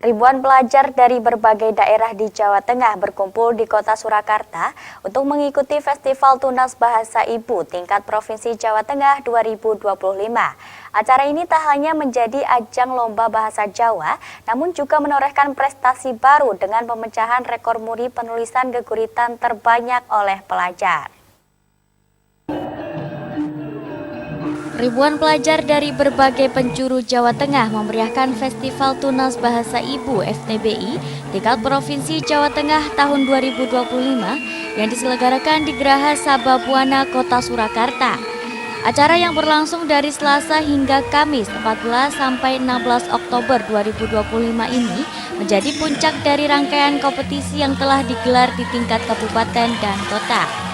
Ribuan pelajar dari berbagai daerah di Jawa Tengah berkumpul di kota Surakarta untuk mengikuti Festival Tunas Bahasa Ibu tingkat Provinsi Jawa Tengah 2025. Acara ini tak hanya menjadi ajang lomba bahasa Jawa, namun juga menorehkan prestasi baru dengan pemecahan rekor muri penulisan geguritan terbanyak oleh pelajar. Ribuan pelajar dari berbagai penjuru Jawa Tengah memeriahkan Festival Tunas Bahasa Ibu (FTBI) tingkat Provinsi Jawa Tengah tahun 2025 yang diselenggarakan di Geraha Sababwana, Kota Surakarta. Acara yang berlangsung dari Selasa hingga Kamis 14 sampai 16 Oktober 2025 ini menjadi puncak dari rangkaian kompetisi yang telah digelar di tingkat kabupaten dan kota.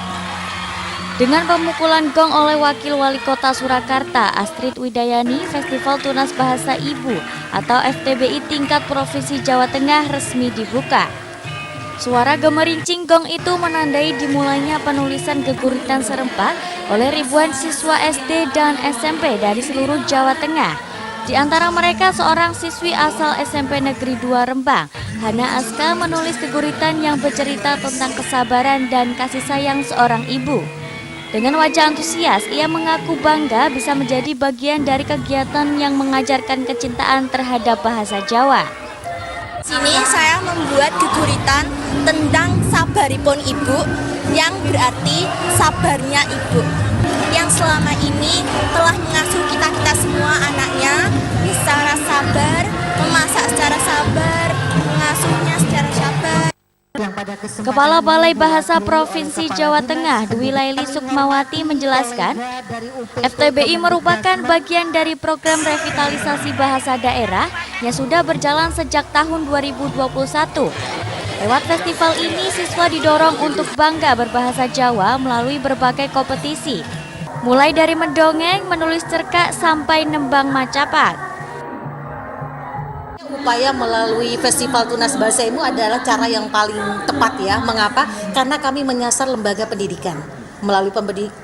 Dengan pemukulan gong oleh Wakil Wali Kota Surakarta, Astrid Widayani, Festival Tunas Bahasa Ibu atau FTBI tingkat Provinsi Jawa Tengah resmi dibuka. Suara gemerincing gong itu menandai dimulainya penulisan geguritan serempak oleh ribuan siswa SD dan SMP dari seluruh Jawa Tengah. Di antara mereka seorang siswi asal SMP Negeri 2 Rembang, Hana Aska, menulis geguritan yang bercerita tentang kesabaran dan kasih sayang seorang ibu. Dengan wajah antusias, ia mengaku bangga bisa menjadi bagian dari kegiatan yang mengajarkan kecintaan terhadap bahasa Jawa. Sini saya membuat geguritan tentang sabaripun ibu, yang berarti sabarnya ibu, yang selama ini telah mengasuh kita semua anaknya secara sabar, memasak secara sabar, mengasuhnya secara sabar. Kepala Balai Bahasa Provinsi Jawa Tengah, Dwi Laili Sukmawati, menjelaskan, FTBI merupakan bagian dari program revitalisasi bahasa daerah yang sudah berjalan sejak tahun 2021. Lewat festival ini, siswa didorong untuk bangga berbahasa Jawa melalui berbagai kompetisi, mulai dari mendongeng, menulis cerkak, sampai nembang macapat. Upaya melalui Festival Tunas Bahasa Ibu adalah cara yang paling tepat ya. Mengapa? Karena kami menyasar lembaga pendidikan. Melalui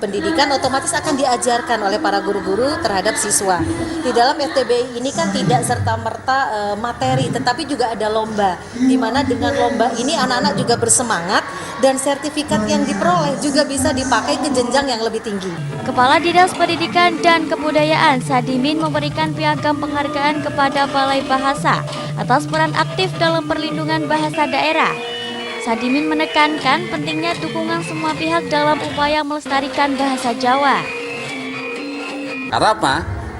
pendidikan otomatis akan diajarkan oleh para guru-guru terhadap siswa. Di dalam FTBI ini kan tidak serta-merta materi, tetapi juga ada lomba. Di mana dengan lomba ini anak-anak juga bersemangat dan sertifikat yang diperoleh juga bisa dipakai ke jenjang yang lebih tinggi. Kepala Dinas Pendidikan dan Kebudayaan Sadimin memberikan piagam penghargaan kepada Balai Bahasa atas peran aktif dalam perlindungan bahasa daerah. Sadimin menekankan pentingnya dukungan semua pihak dalam upaya melestarikan bahasa Jawa. Karena apa?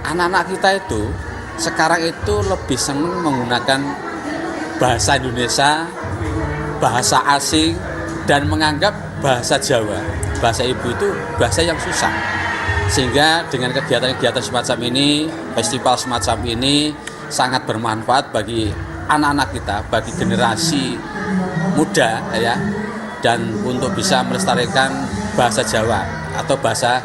Anak-anak kita itu sekarang itu lebih senang menggunakan bahasa Indonesia, bahasa asing, dan menganggap bahasa Jawa, bahasa ibu itu bahasa yang susah. Sehingga dengan kegiatan-kegiatan semacam ini, festival semacam ini sangat bermanfaat bagi anak-anak kita, bagi generasi muda ya, dan untuk bisa melestarikan bahasa Jawa atau bahasa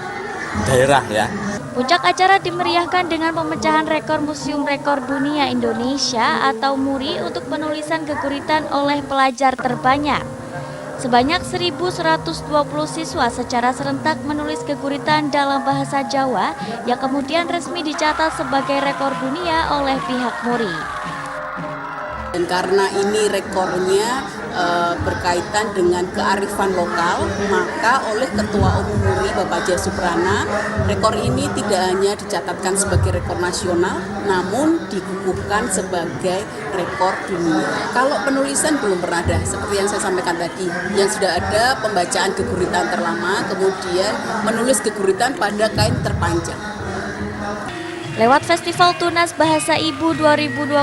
daerah ya. Puncak acara dimeriahkan dengan pemecahan rekor Museum Rekor Dunia Indonesia atau MURI untuk penulisan geguritan oleh pelajar terbanyak. Sebanyak 1.120 siswa secara serentak menulis geguritan dalam bahasa Jawa yang kemudian resmi dicatat sebagai rekor dunia oleh pihak MURI. Dan karena ini rekornya berkaitan dengan kearifan lokal, maka oleh Ketua Umum MURI Bapak Jaya Suprana, rekor ini tidak hanya dicatatkan sebagai rekor nasional, namun dikukuhkan sebagai rekor dunia. Kalau penulisan belum pernah ada, seperti yang saya sampaikan tadi, yang sudah ada pembacaan geguritan terlama, kemudian menulis geguritan pada kain terpanjang. Lewat Festival Tunas Bahasa Ibu 2025,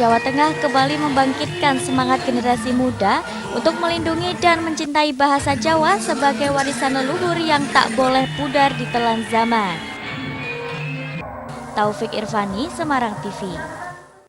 Jawa Tengah kembali membangkitkan semangat generasi muda untuk melindungi dan mencintai bahasa Jawa sebagai warisan leluhur yang tak boleh pudar ditelan zaman. Taufik Irvani, Semarang TV.